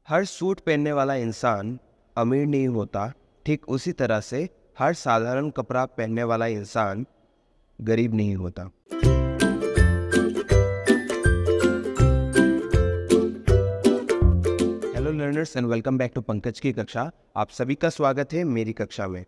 हर suit पहनने वाला इंसान अमीर नहीं होता। ठीक उसी तरह से हर साधारण कपड़ा पहनने वाला इंसान गरीब नहीं होता। Hello learners and welcome back to Pankaj की कक्षा। आप सभी का स्वागत है मेरी कक्षा में।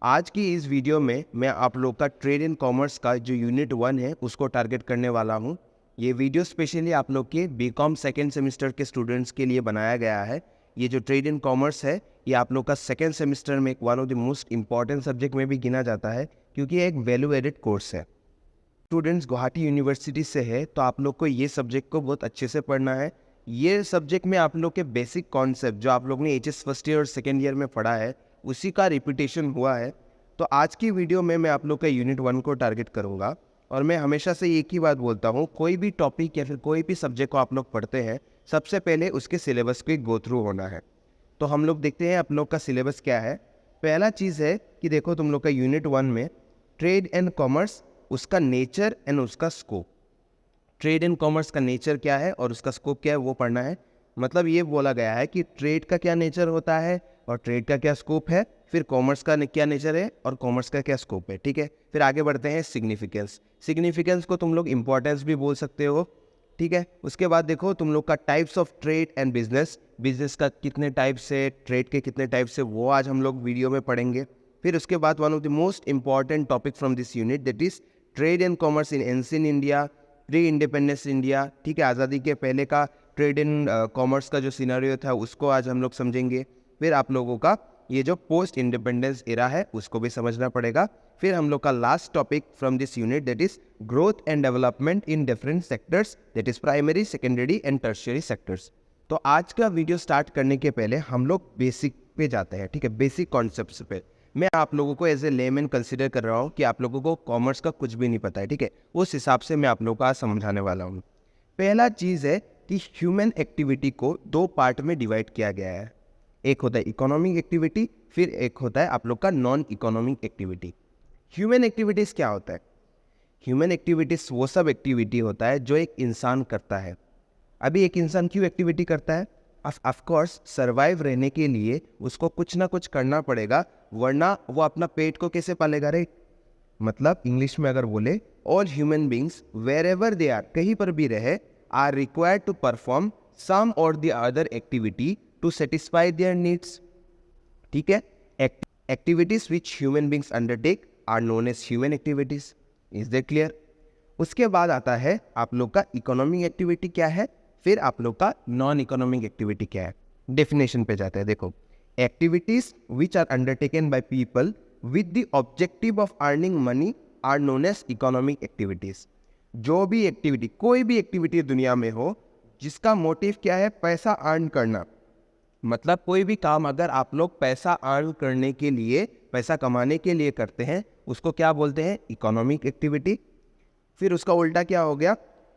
आज की इस वीडियो में मैं आप लोग का ट्रेड एंड कॉमर्स का जो यूनिट 1 है उसको टारगेट करने वाला हूँ। ये वीडियो स्पेशली आप लोग के बीकॉम सेकेंड सेमेस्टर के स्टूडेंट्स के लिए बनाया गया है। ये जो ट्रेड एंड कॉमर्स है ये आप लोग का सेकेंड सेमेस्टर में एक one of the most important subject में भी गिना जाता है, क्योंकि ये एक वैल्यू एडेड कोर्स है। स्टूडेंट्स गुवाहाटी यूनिवर्सिटी से है तो आप लोग को ये सब्जेक्ट को बहुत अच्छे से पढ़ना है। ये सब्जेक्ट में आप लोग के बेसिक कॉन्सेप्ट जो आप लोग ने एचएस फर्स्ट ईयर और सेकेंड ईयर में पढ़ा है उसी का रिपीटेशन हुआ है। तो आज की वीडियो में मैं आप लोग का यूनिट 1 को टारगेट करूंगा। और मैं हमेशा से एक ही बात बोलता हूँ, कोई भी टॉपिक या फिर कोई भी सब्जेक्ट को आप लोग पढ़ते हैं सबसे पहले उसके सिलेबस को गो थ्रू होना है। तो हम लोग देखते हैं आप लोग का सिलेबस क्या है। पहला चीज़ है कि देखो तुम लोग का यूनिट 1 में ट्रेड एंड कॉमर्स, उसका नेचर एंड उसका स्कोप। ट्रेड एंड कॉमर्स का नेचर क्या है और उसका स्कोप क्या है वो पढ़ना है। मतलब ये बोला गया है कि ट्रेड का क्या नेचर होता है और ट्रेड का क्या स्कोप है, फिर कॉमर्स का क्या नेचर है और कॉमर्स का क्या स्कोप है। ठीक है, फिर आगे बढ़ते हैं सिग्निफिकेंस। सिग्निफिकेंस को तुम लोग इंपॉर्टेंस भी बोल सकते हो। ठीक है, उसके बाद देखो तुम लोग का types of trade and business. Business का कितने टाइप्स है, ट्रेड के कितने टाइप्स है, वो आज हम लोग वीडियो में पढ़ेंगे। फिर उसके बाद one of the most important topic from this unit, that is trade and commerce in ancient India, pre independence India. ठीक है, आज़ादी के पहले का ट्रेड एंड कॉमर्स का जो सिनेरियो था उसको आज हम लोग समझेंगे। फिर आप लोगों का ये जो पोस्ट इंडिपेंडेंस एरा है उसको भी समझना पड़ेगा। फिर हम लोग का last topic from this unit, that is growth and development in different sectors, that is primary, secondary and tertiary sectors. तो आज का वीडियो स्टार्ट करने के पहले हम लोग बेसिक पे जाते हैं। ठीक है, बेसिक कॉन्सेप्ट्स पे। मैं आप लोगों को एज ए लेमैन कंसिडर कर रहा हूँ कि आप लोगों को कॉमर्स का कुछ भी नहीं पता है। ठीक है, उस हिसाब से मैं आप लोगों को आज समझाने वाला हूँ। पहला चीज़ है कि ह्यूमन एक्टिविटी को 2 पार्ट में डिवाइड किया गया है। एक होता है इकोनॉमिक एक्टिविटी, फिर एक होता है आप लोग का non economic activity. Human activities क्या होता है? ह्यूमन एक्टिविटीज़ वो सब एक्टिविटी होता है जो एक इंसान करता है। अभी एक इंसान क्यों एक्टिविटी करता है? ऑफ कोर्स सर्वाइव रहने के लिए उसको कुछ ना कुछ करना पड़ेगा, वरना वो अपना पेट को कैसे पालेगा, राइट? मतलब इंग्लिश में अगर बोले, all human beings wherever they are, कहीं पर भी रहे, are required to perform some or the other activity to satisfy their needs. ठीक है, activities which human beings undertake are known as human activities. Is that clear? उसके बाद आता है आप लोग का इकोनॉमिक एक्टिविटी क्या है, फिर आप लोग का नॉन इकोनॉमिक एक्टिविटी क्या है। डेफिनेशन पे जाते हैं। देखो, activities which are undertaken by people with the objective of earning money are known as economic activities. जो भी एक्टिविटी, कोई भी एक्टिविटी दुनिया में हो जिसका मोटिव क्या है, पैसा अर्न करना, मतलब कोई भी काम अगर आप लोग पैसा अर्न करने के लिए, पैसा कमाने के लिए करते हैं, उसको क्या बोलते हैं? Economic activity. फिर उसका उल्टा क्या हो गया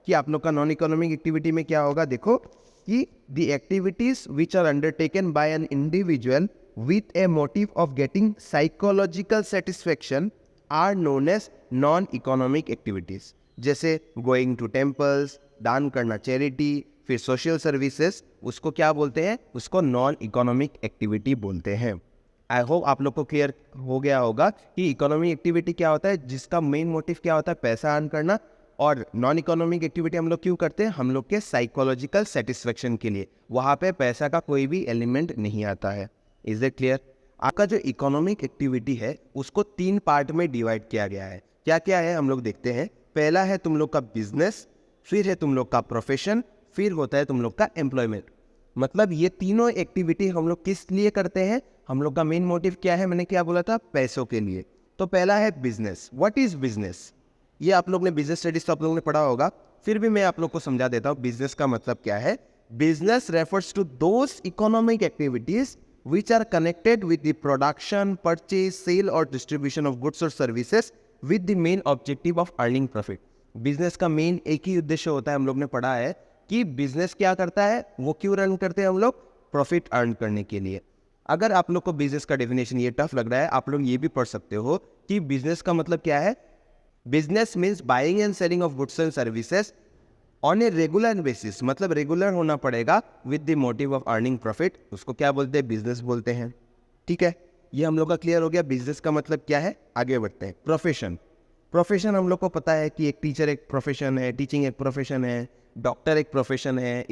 कि आप लोग का नॉन इकोनॉमिक एक्टिविटी में क्या होगा? देखो कि the activities which are undertaken by an individual with a motive of getting psychological satisfaction are known as non economic activities. जैसे गोइंग टू टेम्पल्स, दान करना, चैरिटी, फिर सोशल सर्विसेज, उसको क्या बोलते हैं? उसको नॉन इकोनॉमिक एक्टिविटी बोलते हैं। आई होप आप लोग को क्लियर हो गया होगा कि इकोनॉमिक एक्टिविटी क्या होता है, जिसका मेन मोटिव क्या होता है, पैसा अर्न करना। और नॉन इकोनॉमिक एक्टिविटी हम लोग क्यों करते हैं? हम लोग के साइकोलॉजिकल सेटिस्फेक्शन के लिए। वहाँ पे पैसा का कोई भी एलिमेंट नहीं आता है। Is it clear? आपका जो इकोनॉमिक एक्टिविटी है उसको 3 पार्ट में डिवाइड किया गया है। क्या क्या है हम लोग देखते हैं। पहला है तुम लोग का बिजनेस, फिर है तुम लोग का प्रोफेशन, फिर होता है तुम लोग का एम्प्लॉयमेंट। मतलब ये तीनों एक्टिविटी हम लोग किस लिए करते हैं? हम लोग का मेन मोटिव क्या है? मैंने क्या बोला था? पैसों के लिए। तो पहला है बिजनेस। What is business? ये आप लोग ने बिजनेस स्टडीज तो आप लोगों ने पढ़ा होगा, फिर भी मैं आप लोग को समझा देता हूँ बिजनेस का मतलब क्या है। Business refers to those economic activities which are connected with the production, purchase, sale और डिस्ट्रीब्यूशन ऑफ गुड्स और services with the main objective of earning profit. Business का मेन एक ही उद्देश्य होता है, हम लोग ने पढ़ा है कि बिजनेस क्या करता है, वो क्यों रन करते हैं हम लोग? प्रॉफिट अर्न करने के लिए। अगर आप लोग को बिजनेस का डेफिनेशन ये टफ लग रहा है, आप लोग ये भी पढ़ सकते हो कि बिजनेस का मतलब क्या है। Business means buying and selling of goods and services on a regular basis, मतलब रेगुलर होना पड़ेगा with the motive of earning profit, उसको क्या बोलते हैं, बिजनेस बोलते हैं। ठीक है, ये हम लोग का क्लियर हो गया। बिजनेस का मतलब क्या है, आगे बढ़ते हैं। प्रोफेशन, प्रोफेशन हम लोग को पता है कि एक टीचर एक प्रोफेशन है, टीचिंग एक प्रोफेशन है, डॉक्टर एक प्रोफेशन है,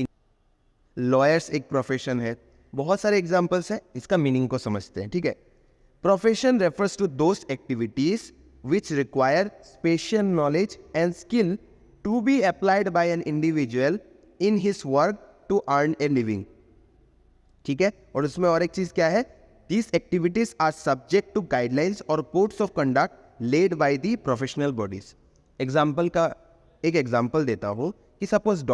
लॉयर्स एक प्रोफेशन है, बहुत सारे एग्जाम्पल्स हैं। इसका मीनिंग को समझते हैं। ठीक है, profession refers to those activities which require special knowledge and skill to be applied by an individual in his work to earn a living. ठीक है, और उसमें और एक चीज क्या है, these activities are subject to guidelines और codes of conduct led by the professional bodies. Example का एक एग्जाम्पल देता हूँ कि सपोज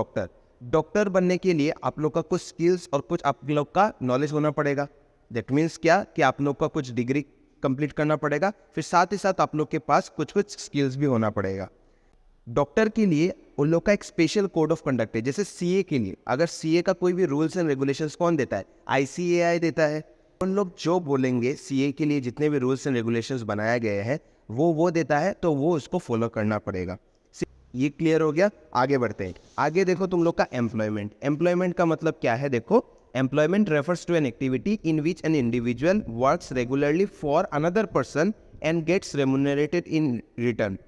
डॉक्टर बनने के लिए आप लोग का कुछ स्किल्स और कुछ आप लोग का नॉलेज होना पड़ेगा। दैट मीन्स क्या कि आप लोग का कुछ डिग्री कंप्लीट करना पड़ेगा, फिर साथ ही साथ आप लोग के पास कुछ कुछ स्किल्स भी होना पड़ेगा। डॉक्टर के लिए उन लोग का एक स्पेशल कोड ऑफ कंडक्ट है। जैसे सीए के लिए, अगर सीए का कोई भी रूल्स एंड रेगुलेशंस कौन देता है, आईसीएआई देता है। उन लोग जो बोलेंगे सीए के लिए जितने भी रूल्स एंड रेगुलेशंस बनाए गए हैं वो देता है, तो वो उसको फॉलो करना पड़ेगा। ये क्लियर हो गया, आगे बढ़ते हैं। आगे देखो तुम लोग का एम्प्लॉयमेंट। एम्प्लॉयमेंट का मतलब क्या है, देखो employment refers to an activity in which an individual works regularly for another person and gets remunerated in return.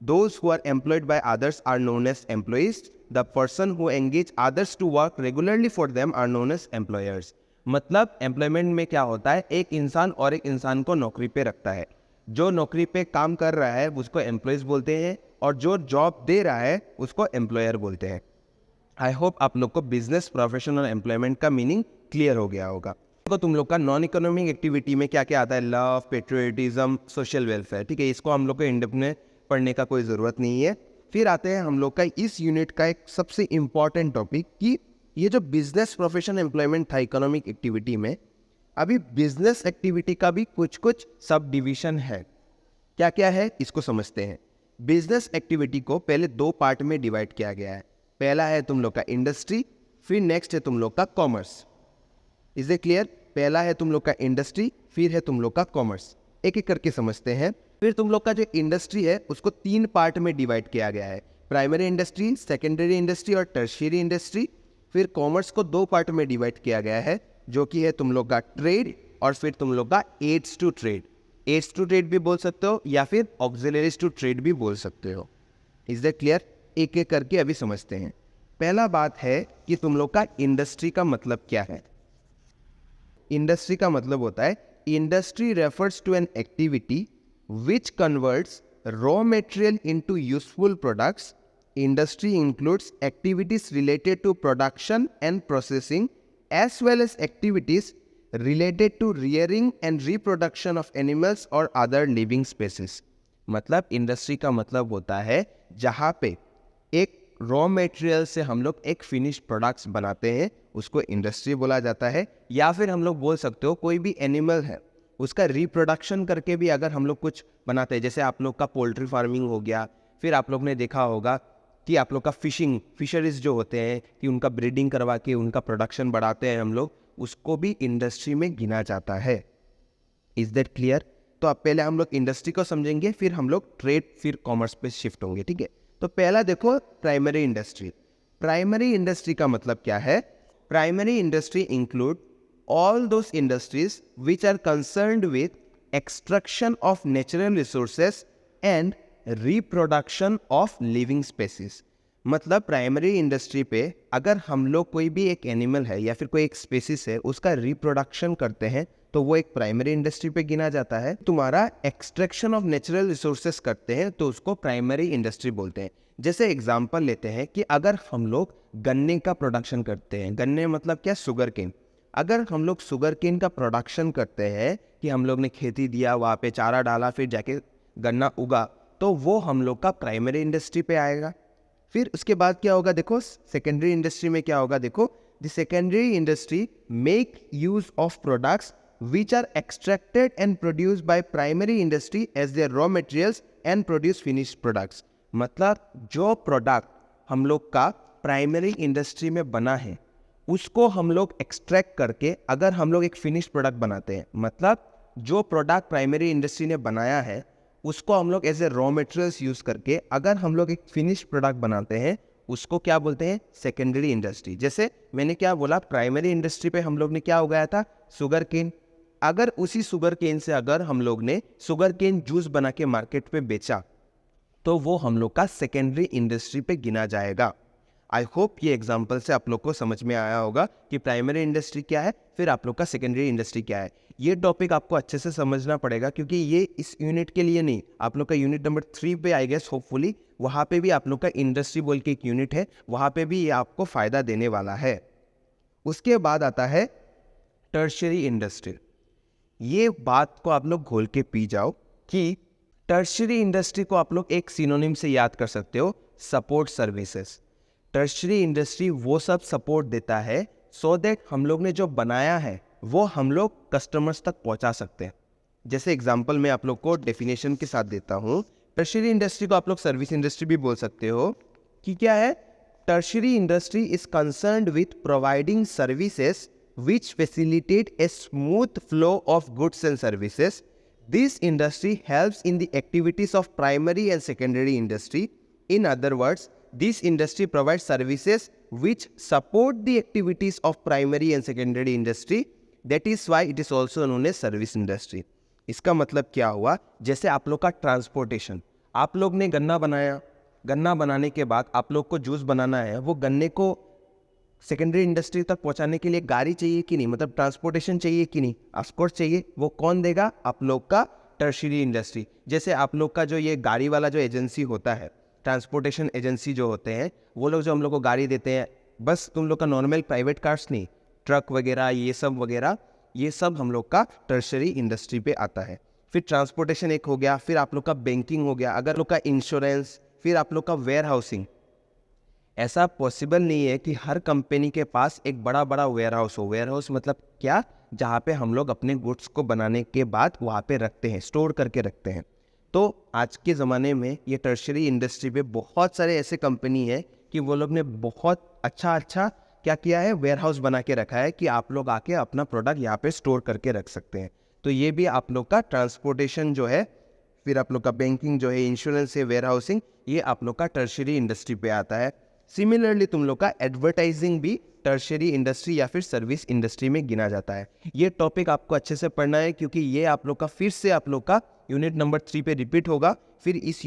Those who are employed by others are known as employees. The person who engage others to work regularly for them are known as employers. मतलब employment में क्या होता है, एक इंसान और एक इंसान को नौकरी पे रखता है। जो नौकरी पे काम कर रहा है उसको एम्प्लॉयज बोलते हैं, और जो जॉब दे रहा है उसको एम्प्लॉयर बोलते हैं। आई होप आप लोग को बिजनेस, प्रोफेशन और एम्प्लॉयमेंट का मीनिंग क्लियर हो गया होगा। तो तुम लोग का नॉन इकोनॉमिक एक्टिविटी में क्या क्या आता है, लव, पेट्रियटिज्म, सोशल वेलफेयर। ठीक है, इसको हम लोग को इंडेप्थ में पढ़ने का कोई ज़रूरत नहीं है। फिर आते हैं हम लोग का इस यूनिट का एक सबसे इम्पॉर्टेंट टॉपिक कि ये जो बिजनेस, प्रोफेशन, एम्प्लॉयमेंट था इकोनॉमिक एक्टिविटी में, अभी बिजनेस एक्टिविटी का भी कुछ कुछ सब डिविजन है। क्या क्या है इसको समझते हैं। बिजनेस एक्टिविटी को पहले दो पार्ट में डिवाइड किया गया है। पहला है तुम लोग का इंडस्ट्री, फिर नेक्स्ट है तुम लोग का कॉमर्स। Is it clear? पहला है तुम लोग का इंडस्ट्री, फिर है तुम लोग का कॉमर्स। एक एक करके समझते हैं। फिर तुम लोग का जो इंडस्ट्री है उसको तीन पार्ट में डिवाइड किया गया है, प्राइमरी इंडस्ट्री, सेकेंडरी इंडस्ट्री और टर्शियरी इंडस्ट्री। फिर कॉमर्स को दो पार्ट में डिवाइड किया गया है, जो कि है तुम लोग का ट्रेड और फिर तुम लोग का aids to trade. Aids to trade भी बोल सकते हो या फिर ऑक्सिलरीज टू ट्रेड भी बोल सकते हो। Is that clear? एक एक करके अभी समझते हैं। पहला बात है कि तुम लोग का इंडस्ट्री का मतलब क्या है। इंडस्ट्री का मतलब होता है, industry refers to an activity which converts raw material into useful products. Industry includes activities related to production and processing as well as activities related to rearing and reproduction of animals or other living species. मतलब industry का मतलब होता है जहाँ पे एक raw material से हम लोग एक फिनिश्ड प्रोडक्ट्स बनाते हैं, उसको इंडस्ट्री बोला जाता है। या फिर हम लोग बोल सकते हो कोई भी एनिमल है उसका रिप्रोडक्शन करके भी अगर हम लोग कुछ बनाते हैं, जैसे आप लोग का पोल्ट्री फार्मिंग हो गया। फिर आप लोग ने देखा होगा कि आप लोग का फिशरीज जो होते हैं कि उनका ब्रीडिंग करवा के उनका प्रोडक्शन बढ़ाते हैं हम लोग, उसको भी इंडस्ट्री में गिना जाता है। Is that clear? तो अब पहले हम लोग इंडस्ट्री को समझेंगे, फिर हम लोग ट्रेड, फिर कॉमर्स पे शिफ्ट होंगे। ठीक है, तो पहला देखो प्राइमरी इंडस्ट्री। प्राइमरी इंडस्ट्री का मतलब क्या है? Primary industry include all those industries which are concerned with extraction of natural resources and reproduction of living species। मतलब प्राइमरी इंडस्ट्री पे अगर हम लोग कोई भी एक एनिमल है या फिर कोई एक स्पेसिस है उसका रिप्रोडक्शन करते हैं तो वो एक प्राइमरी इंडस्ट्री पे गिना जाता है। तुम्हारा एक्सट्रैक्शन ऑफ नेचुरल रिसोर्सेस करते हैं तो उसको प्राइमरी इंडस्ट्री बोलते हैं। जैसे एग्जांपल लेते हैं कि अगर हम लोग गन्ने का प्रोडक्शन करते हैं, गन्ने मतलब क्या, शुगर केन। अगर हम लोग शुगर केन का प्रोडक्शन करते हैं कि हम लोग ने खेती दिया, वहाँ पे चारा डाला, फिर जाके गन्ना उगा, तो वो हम लोग का प्राइमरी इंडस्ट्री पे आएगा। फिर उसके बाद क्या होगा, देखो सेकेंडरी इंडस्ट्री में क्या होगा। देखो the secondary industry make use of products which are extracted and produced by primary industry as their raw materials and produce finished products. मतलब जो प्रोडक्ट हम लोग का प्राइमरी इंडस्ट्री में बना है उसको हम लोग एक्सट्रैक्ट करके अगर हम लोग एक फिनिश्ड प्रोडक्ट बनाते हैं, मतलब जो प्रोडक्ट प्राइमरी इंडस्ट्री ने बनाया है उसको हम लोग as a raw materials use करके अगर हम लोग एक फिनिश्ड प्रोडक्ट बनाते हैं, उसको क्या बोलते हैं, सेकेंडरी इंडस्ट्री। जैसे मैंने क्या बोला, प्राइमरी इंडस्ट्री पे हम लोग ने क्या उगाया था, शुगर केन। अगर उसी शुगर केन से अगर हम लोग ने शुगर केन जूस बना के मार्केट पे बेचा तो वो हम लोग का सेकेंडरी इंडस्ट्री पे गिना जाएगा। आई होप ये एग्जाम्पल से आप लोग को समझ में आया होगा कि प्राइमरी इंडस्ट्री क्या है, फिर आप लोग का सेकेंडरी इंडस्ट्री क्या है। ये टॉपिक आपको अच्छे से समझना पड़ेगा क्योंकि ये इस यूनिट के लिए नहीं, आप लोग का यूनिट नंबर 3 पे आई गेस होपफुली, वहाँ पे भी आप लोग का इंडस्ट्री बोल के एक यूनिट है, वहाँ पे भी ये आपको फायदा देने वाला है। उसके बाद आता है टर्शियरी इंडस्ट्री। ये बात को आप लोग घोल के पी जाओ कि टर्शियरी इंडस्ट्री को आप लोग एक सिनोनिम से याद कर सकते हो, सपोर्ट सर्विसेज। टर्शियरी इंडस्ट्री वो सब सपोर्ट देता है सो दैट हम लोग ने जो बनाया है वो हम लोग कस्टमर्स तक पहुंचा सकते हैं। जैसे एग्जांपल मैं आप लोग को डेफिनेशन के साथ देता हूँ। टर्शियरी इंडस्ट्री को आप लोग सर्विस इंडस्ट्री भी बोल सकते हो कि क्या है, tertiary industry is concerned with providing services which facilitate a smooth flow of goods and services. This industry helps in the activities of primary and secondary industry. In other words, this industry provides services which support the activities of primary and secondary industry. That is why it is also known as service industry. इसका मतलब क्या हुआ, जैसे आप लोग का transportation, आप लोग ने गन्ना बनाया, गन्ना बनाने के बाद आप लोग को जूस बनाना है, वो गन्ने को सेकेंडरी इंडस्ट्री तक पहुंचाने के लिए गाड़ी चाहिए कि नहीं, मतलब ट्रांसपोर्टेशन चाहिए कि नहीं, ऑफ कोर्स चाहिए। वो कौन देगा, आप लोग का टर्शियरी इंडस्ट्री। जैसे आप लोग का जो ये गाड़ी वाला जो एजेंसी होता है, ट्रांसपोर्टेशन एजेंसी जो होते हैं, वो लोग जो हम लोग को गाड़ी देते हैं, बस तुम लोग का नॉर्मल प्राइवेट कार्स नहीं, ट्रक वगैरह ये सब हम लोग का टर्शियरी इंडस्ट्री पे आता है। फिर ट्रांसपोर्टेशन एक हो गया, फिर आप लोग का बैंकिंग हो गया, अगर लोग का इंश्योरेंस, फिर आप लोग का वेयर हाउसिंग। ऐसा पॉसिबल नहीं है कि हर कंपनी के पास एक बड़ा बड़ा वेयर हाउस हो। वेयर हाउस मतलब क्या, जहाँ पे हम लोग अपने गुड्स को बनाने के बाद वहाँ पे रखते हैं, स्टोर करके रखते हैं। तो आज के ज़माने में ये टर्शियरी इंडस्ट्री पे बहुत सारे ऐसे कंपनी है कि वो लोग ने बहुत अच्छा क्या किया है, वेयर हाउस बना के रखा है कि आप लोग आके अपना प्रोडक्ट यहाँ पे स्टोर करके रख सकते हैं। तो ये भी आप लोग का ट्रांसपोर्टेशन जो है, फिर आप लोग का बैंकिंग जो है, इंश्योरेंस है, वेयर हाउसिंग, ये आप लोग का टर्शियरी इंडस्ट्री पे आता है। सिमिलरली तुम लोग का एडवर्टाइजिंग भी टर्शियरी इंडस्ट्री या फिर सर्विस इंडस्ट्री में गिना जाता है। ये टॉपिक आपको अच्छे से पढ़ना है क्योंकि ये आप लोग का फिर से आप लोग का यूनिट नंबर 3 पे रिपीट होगा। फिर इस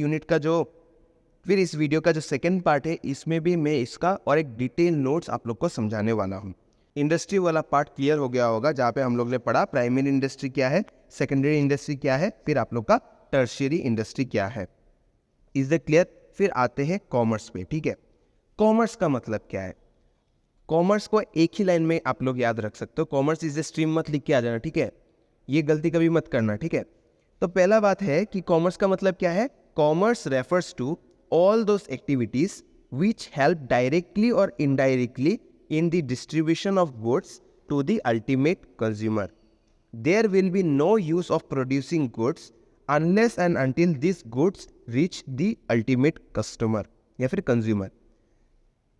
वीडियो का जो सेकंड पार्ट है, इसमें भी मैं इसका और एक डिटेल नोट्स आप लोग को समझाने वाला हूँ। इंडस्ट्री वाला पार्ट क्लियर हो गया होगा, जहाँ पे हम लोग ने पढ़ा प्राइमरी इंडस्ट्री क्या है, सेकेंडरी इंडस्ट्री क्या है, फिर आप लोग का टर्शियरी इंडस्ट्री क्या है। Is the clear? फिर आते हैं कॉमर्स पे। ठीक है, कॉमर्स का मतलब क्या है? कॉमर्स को एक ही लाइन में आप लोग याद रख सकते हो, कॉमर्स इज ए स्ट्रीम मत लिख के आ जाना, ठीक है, ये गलती कभी मत करना, ठीक है। तो पहला बात है कि कॉमर्स का मतलब क्या है। Commerce refers to all those activities which help directly और indirectly in the distribution of goods to the ultimate consumer. There will be no use of producing goods unless and until this goods reach the ultimate customer या फिर consumer.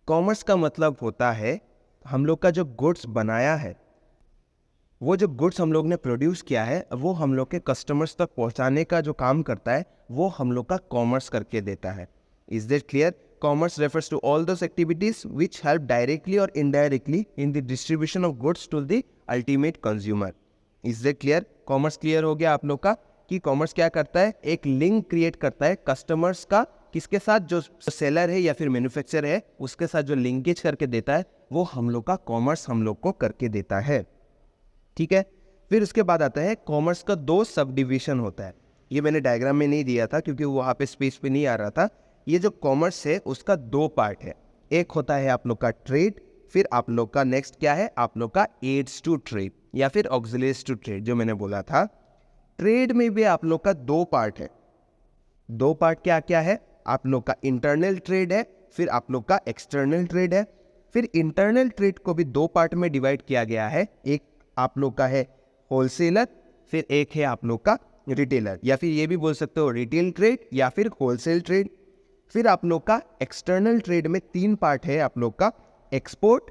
Commerce का मतलब होता है हम लोग का जो गुड्स बनाया है, वो जो गुड्स हम लोग ने प्रोड्यूस किया है, वो हम लोग के कस्टमर्स तक पहुंचाने का जो काम करता है, वो हम लोग का कॉमर्स करके देता है। Is that clear? Commerce refers to all those activities which help directly और indirectly in the distribution of goods to the ultimate consumer. Is that clear? Commerce clear हो गया आप लोग का कि कॉमर्स क्या करता है, एक लिंक क्रिएट करता है कस्टमर्स का, किसके साथ, जो सेलर है या फिर मैन्युफैक्चरर है उसके साथ जो लिंकेज करके देता है, वो हम लोग का कॉमर्स हम लोग को करके देता है। ठीक है, फिर उसके बाद आता है कॉमर्स का 2 सब डिवीजन होता है। ये मैंने डायग्राम में नहीं दिया था क्योंकि वहाँ पे स्पेस पे नहीं आ रहा था। ये जो कॉमर्स है उसका 2 पार्ट है। एक होता है आप लोग का ट्रेड, फिर आप लोग का नेक्स्ट क्या है, आप लोग का एड्स टू ट्रेड या फिर ऑक्सिलरीज टू ट्रेड, जो मैंने बोला था। ट्रेड में भी आप लोग का 2 पार्ट है। 2 पार्ट क्या क्या है, आप लोग का इंटरनल ट्रेड है, फिर आप लोग का एक्सटर्नल ट्रेड है। फिर इंटरनल ट्रेड को भी 2 पार्ट में डिवाइड किया गया है। एक आप लोग का है होलसेलर, फिर एक है आप लोग का रिटेलर, या फिर ये भी बोल सकते हो रिटेल ट्रेड या फिर होलसेल ट्रेड। फिर आप लोग का एक्सटर्नल ट्रेड में 3 पार्ट है आप लोग का, एक्सपोर्ट,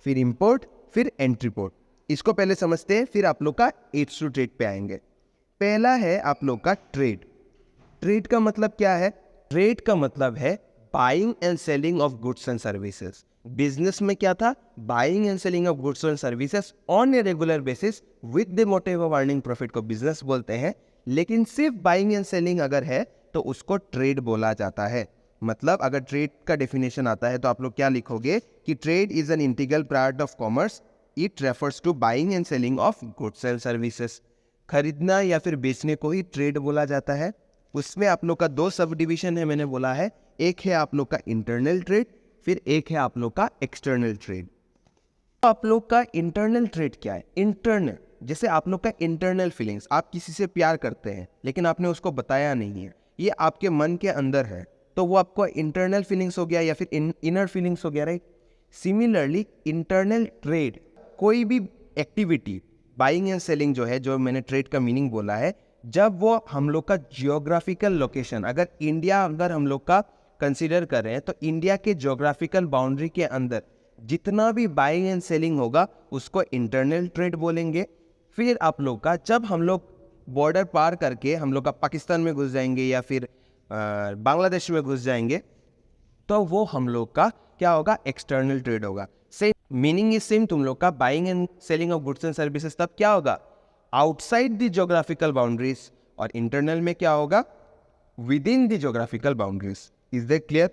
फिर इंपोर्ट, फिर एंट्रीपोर्ट। इसको पहले समझते हैं, फिर आप लोग का एड्स टू ट्रेड पे आएंगे। पहला है आप लोग का ट्रेड। ट्रेड का मतलब क्या है? ट्रेड का मतलब है buying and selling of goods and services. Business में क्या था? Buying and selling of goods and services on a regular basis with the motive of earning profit को बिजनेस बोलते हैं। लेकिन सिर्फ बाइंग एंड सेलिंग अगर है तो उसको ट्रेड बोला जाता है। मतलब अगर ट्रेड का डेफिनेशन आता है तो आप लोग क्या लिखोगे कि trade is an integral part of commerce, it refers to buying and selling of goods and services. खरीदना या फिर बेचने को ही ट्रेड बोला जाता है। उसमें आप लोग का दो सब डिवीजन है, मैंने बोला है, एक है आप लोग का इंटरनल ट्रेड, फिर एक है आप लोग का एक्सटर्नल ट्रेड। आप लोग का इंटरनल ट्रेड क्या है? इंटरनल, जैसे आप लोग का इंटरनल फीलिंग्स, आप किसी से प्यार करते हैं लेकिन आपने उसको बताया नहीं है, ये आपके मन के अंदर है, तो वो आपको इंटरनल फीलिंग्स हो गया या फिर इनर फीलिंग्स हो गया, राइट। सिमिलरली इंटरनल ट्रेड, कोई भी एक्टिविटी, बाइंग एंड सेलिंग जो है, जो मैंने ट्रेड का मीनिंग बोला है, जब वो हम लोग का जियोग्राफिकल लोकेशन, अगर इंडिया अगर हम लोग का कंसीडर कर रहे हैं तो इंडिया के जियोग्राफिकल बाउंड्री के अंदर जितना भी बाइंग एंड सेलिंग होगा उसको इंटरनल ट्रेड बोलेंगे। फिर आप लोग का जब हम लोग बॉर्डर पार करके हम लोग का पाकिस्तान में घुस जाएंगे या फिर बांग्लादेश में घुस जाएंगे तो वो हम लोग का क्या होगा? एक्सटर्नल ट्रेड होगा। सेम मीनिंग इज सेम तुम लोग का, buying and selling of goods and services तब क्या होगा? आउटसाइड द ज्योग्राफिकल बाउंड्रीज, और इंटरनल में क्या होगा? With in the geographical boundaries. Is that clear?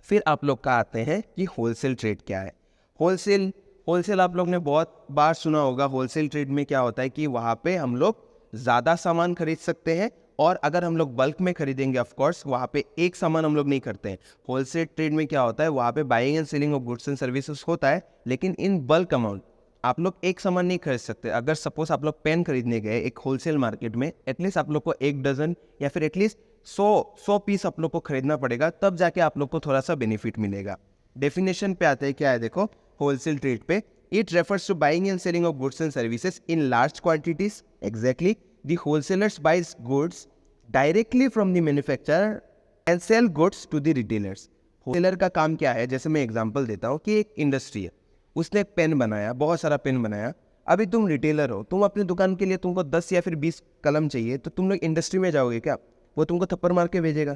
फिर आप लोग का आते हैं कि होलसेल ट्रेड क्या है। होलसेल आप लोग ने बहुत बार सुना होगा। होलसेल ट्रेड में क्या होता है कि वहाँ पे हम लोग ज़्यादा सामान खरीद सकते हैं, और अगर हम लोग बल्क में खरीदेंगे ऑफ कोर्स वहाँ पे एक सामान हम लोग नहीं करते हैं। होलसेल ट्रेड में क्या होता है? वहाँ पे buying and selling of goods and services होता है, लेकिन इन बल्क अमाउंट आप लोग एक सामान नहीं खरीद सकते। अगर सपोज आप लोग पेन खरीदने गए एक होलसेल मार्केट में, एटलीस्ट आप लोग को 1 डजन या फिर एटलीस्ट 100 पीस आप लोग को खरीदना पड़ेगा, तब जाके आप लोग को थोड़ा सा बेनिफिट मिलेगा। डेफिनेशन पे आते हैं, क्या है देखो होलसेल ट्रेड पे, it refers to buying and selling of goods and services in large quantities. Exactly, the wholesalers buys goods directly from the manufacturer and sell goods to the retailers. Wholesaler का काम क्या है? जैसे मैं example देता हूँ कि एक इंडस्ट्री है, उसने एक पेन बनाया, बहुत सारा पेन बनाया। अभी तुम रिटेलर हो, तुम अपनी दुकान के लिए तुमको 10 या फिर 20 कलम चाहिए, तो तुम लोग इंडस्ट्री में जाओगे क्या? वो तुमको थप्पड़ मार के भेजेगा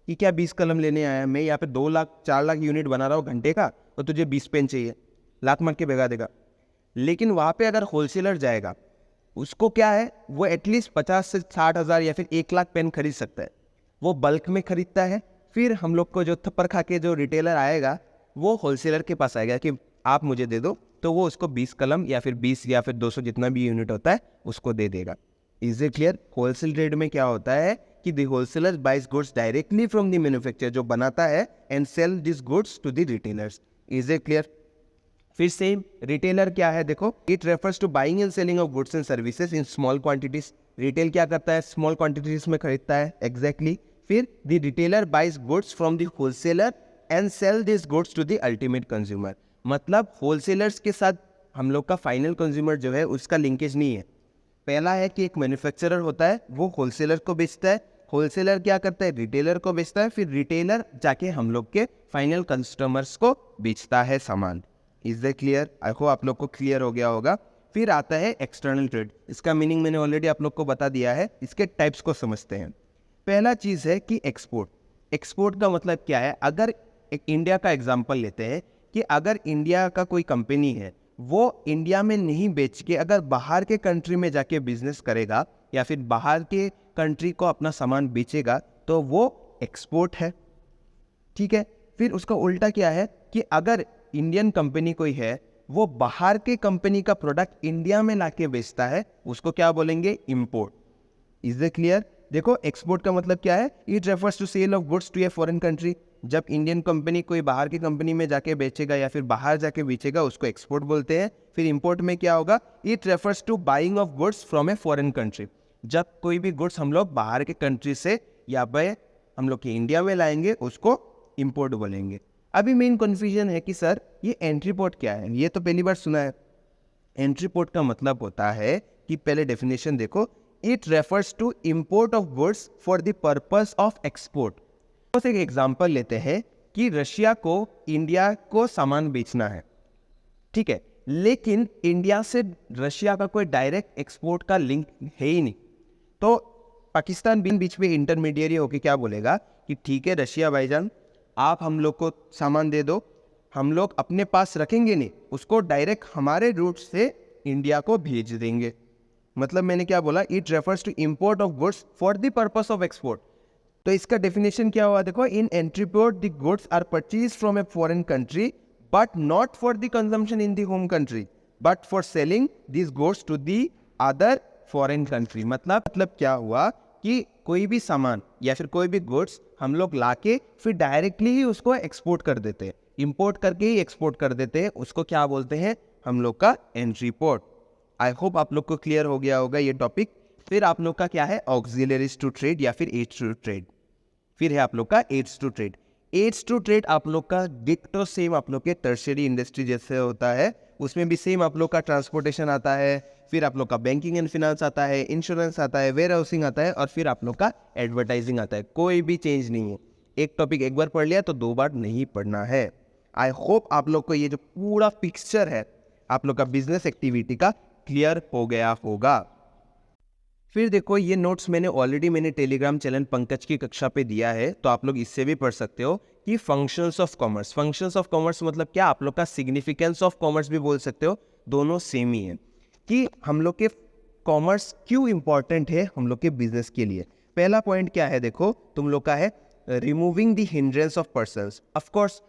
कि क्या 20 कलम लेने आया, मैं यहाँ पे 2 लाख 4 लाख यूनिट बना रहा हूँ घंटे का, और तुझे 20 पेन चाहिए, लात मार के भगा देगा। लेकिन वहाँ पे अगर होलसेलर जाएगा, उसको क्या है, वो एटलीस्ट 50 से 60 हज़ार या फिर 1 लाख पेन खरीद सकता है। वो बल्क में खरीदता है। फिर हम लोग को जो थप्पड़ खा के जो रिटेलर आएगा, वो होलसेलर के पास आएगा कि आप मुझे दे दो, तो वो उसको 20 कलम या फिर 20 या फिर 200 जितना भी यूनिट होता है उसको दे देगा। Is it clear? Wholesale trade में क्या होता है कि the wholesaler buys goods directly from the manufacturer, जो बनाता है, and sell this goods to the retailers. Is it clear? फिर सेम रिटेलर क्या है देखो, it refers to buying and selling of goods and services in small quantities. Retail क्या करता है? स्मॉल क्वांटिटीज में खरीदता है। एग्जैक्टली। फिर the retailer buys goods from the wholesaler and sell this goods to the ultimate consumer. मतलब wholesalers के साथ हम लोग का फाइनल कंज्यूमर जो है उसका लिंकेज नहीं है। पहला है कि एक मैन्युफैक्चरर होता है, वो होलसेलर को बेचता है, होलसेलर क्या करता है? रिटेलर को बेचता है, फिर रिटेलर जाके हम लोग के फाइनल कस्टमर्स को बेचता है सामान। Is that clear? I hope आप लोग को क्लियर हो गया होगा। फिर आता है एक्सटर्नल ट्रेड। इसका मीनिंग मैंने ऑलरेडी आप लोग को बता दिया है। इसके टाइप्स को समझते हैं। पहला चीज़ है कि एक्सपोर्ट। एक्सपोर्ट का मतलब क्या है? अगर एक इंडिया का एग्जाम्पल लेते हैं कि अगर इंडिया का कोई कंपनी है, वो इंडिया में नहीं बेच के अगर बाहर के कंट्री में जाके बिजनेस करेगा या फिर बाहर के कंट्री को अपना सामान बेचेगा, तो वो एक्सपोर्ट है। ठीक है। फिर उसका उल्टा क्या है कि अगर इंडियन कंपनी कोई है, वो बाहर के कंपनी का प्रोडक्ट इंडिया में लाके बेचता है, उसको क्या बोलेंगे? इंपोर्ट। Is the clear? देखो एक्सपोर्ट का मतलब क्या है? It refers to sale of goods to a foreign country. जब इंडियन कंपनी कोई बाहर की कंपनी में जाके बेचेगा या फिर बाहर जाके बेचेगा, उसको एक्सपोर्ट बोलते हैं। फिर इंपोर्ट में क्या होगा? It refers to buying of goods from a foreign country. जब कोई भी गुड्स हम लोग बाहर के कंट्री से या फिर हम लोग के इंडिया में लाएंगे, उसको इंपोर्ट बोलेंगे। अभी मेन कन्फ्यूजन है कि सर ये एंट्री पोर्ट क्या है? ये तो पहली बार सुना है। एंट्री पोर्ट का मतलब होता है कि पहले डेफिनेशन देखो, it refers to import of goods for the purpose of export. तो एक एग्जांपल लेते हैं कि रशिया को इंडिया को सामान बेचना है, ठीक है, लेकिन इंडिया से रशिया का कोई डायरेक्ट एक्सपोर्ट का लिंक है ही नहीं, तो पाकिस्तान बीच में इंटरमीडिएरी होके क्या बोलेगा कि ठीक है रशिया भाईजान, आप हम लोग को सामान दे दो, हम लोग अपने पास रखेंगे नहीं, उसको डायरेक्ट हमारे रूट से इंडिया को भेज देंगे। मतलब मैंने क्या बोला, it refers to import of goods for the purpose of export. तो इसका डेफिनेशन क्या हुआ, देखो, in entry port the goods are purchase from a foreign country but not for the consumption in the home country but for selling this goods to the other foreign country. मतलब क्या हुआ कि कोई भी सामान या फिर कोई भी गुड्स हम लोग लाके फिर डायरेक्टली ही उसको एक्सपोर्ट कर देते हैं, इंपोर्ट करके ही एक्सपोर्ट कर देते हैं, उसको क्या बोलते हैं हम लोग का एंट्री पोर्ट। आई होप आप लोग को क्लियर हो गया होगा ये टॉपिक। फिर आप लोग का क्या है, ऑक्सिलरीज टू ट्रेड या फिर एड्स टू ट्रेड। फिर है आप लोग का aids to trade. Aids to trade आप लोग का डिक्टो सेम आप लोग के टर्शियरी इंडस्ट्री जैसे होता है, उसमें भी सेम आप लोग का ट्रांसपोर्टेशन आता है, फिर आप लोग का बैंकिंग एंड फिनेंस आता है, इंश्योरेंस आता है, वेयर हाउसिंग आता है, और फिर आप लोग का एडवर्टाइजिंग आता है। कोई भी चेंज नहीं है, एक टॉपिक एक बार पढ़ लिया तो 2 बार नहीं पढ़ना है। आई होप आप लोग को ये जो पूरा पिक्चर है आप लोग का बिजनेस एक्टिविटी का क्लियर हो गया होगा। फिर देखो, ये नोट्स मैंने टेलीग्राम चैनल पंकज की कक्षा पे दिया है, तो आप लोग इससे भी पढ़ सकते हो कि functions of commerce. Functions of commerce मतलब क्या, आप लोग का सिग्निफिकेंस ऑफ कॉमर्स भी बोल सकते हो, दोनों सेम ही है कि हम लोग के कॉमर्स क्यों इंपॉर्टेंट है हम लोग के बिजनेस के लिए। पहला पॉइंट क्या है, देखो तुम लोग का है removing the hindrance of persons. Of course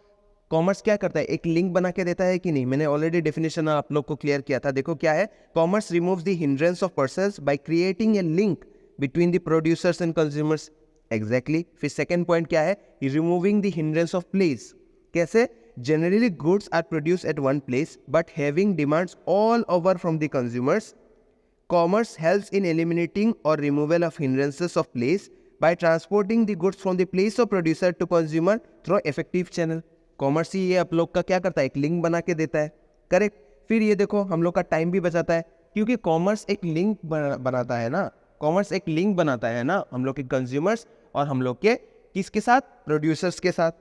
commerce क्या करता है, एक लिंक बना के देता है कि नहीं, मैंने ऑलरेडी डेफिनेशन आप लोग को क्लियर किया था। देखो क्या है, commerce removes the hindrance of persons by creating a link between the producers and consumers. Exactly. फिर सेकंड पॉइंट क्या है, removing the hindrance of place. कैसे, generally goods are produce at one place but having demands all over from the consumers. Commerce helps in eliminating or removal of hindrances of place by transporting the goods from the place of producer to consumer through effective channel. Commerce ही ये आप लोग का क्या करता है, एक link बना के देता है, करेक्ट। फिर ये देखो हम लोग का टाइम भी बचाता है, क्योंकि कॉमर्स एक लिंक बनाता है ना, कॉमर्स एक लिंक बनाता है ना हम लोग के कंज्यूमर्स और हम लोग के किसके साथ, प्रोड्यूसर्स के साथ।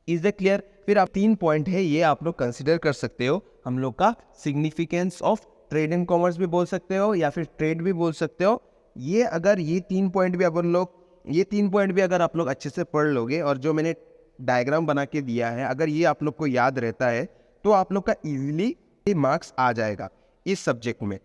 Is the clear. फिर आप 3 पॉइंट है ये आप लोग कंसिडर कर सकते हो, हम लोग का significance of trade and commerce भी बोल सकते हो या फिर ट्रेड भी बोल सकते हो। ये अगर ये 3 पॉइंट भी अगर आप लोग अच्छे से पढ़ लोगे और जो मैंने डायग्राम बना के दिया है अगर ये आप लोग को याद रहता है तो आप लोग का इजीली मार्क्स आ जाएगा इस सब्जेक्ट में।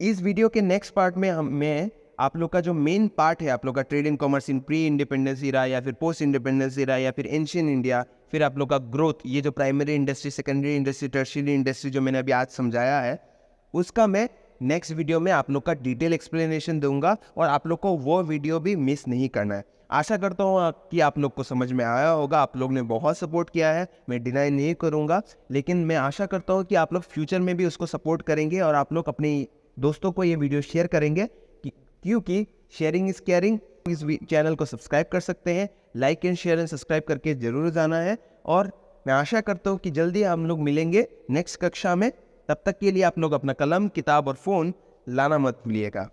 इस वीडियो के नेक्स्ट पार्ट में मैं आप लोग का जो मेन पार्ट है आप लोग का trade and commerce in pre independence era या फिर पोस्ट इंडिपेंडेंस इरा या फिर एंशियंट इंडिया, फिर आप लोग का ग्रोथ, ये जो primary industry, secondary industry, tertiary industry जो मैंने अभी आज समझाया है उसका मैं नेक्स्ट वीडियो में आप लोग का डिटेल एक्सप्लेनेशन दूंगा और आप लोग को वो वीडियो भी मिस नहीं करना है। आशा करता हूँ कि आप लोग को समझ में आया होगा। आप लोग ने बहुत सपोर्ट किया है, मैं डिनाई नहीं करूँगा, लेकिन मैं आशा करता हूँ कि आप लोग फ्यूचर में भी उसको सपोर्ट करेंगे और आप लोग अपने दोस्तों को ये वीडियो शेयर करेंगे, क्योंकि शेयरिंग इज़ केयरिंग। इस चैनल को सब्सक्राइब कर सकते हैं, like and share and subscribe करके ज़रूर जाना है। और मैं आशा करता हूँ कि जल्दी हम लोग मिलेंगे नेक्स्ट कक्षा में। तब तक के लिए आप लोग अपना कलम, किताब और फ़ोन लाना मत भूलिएगा।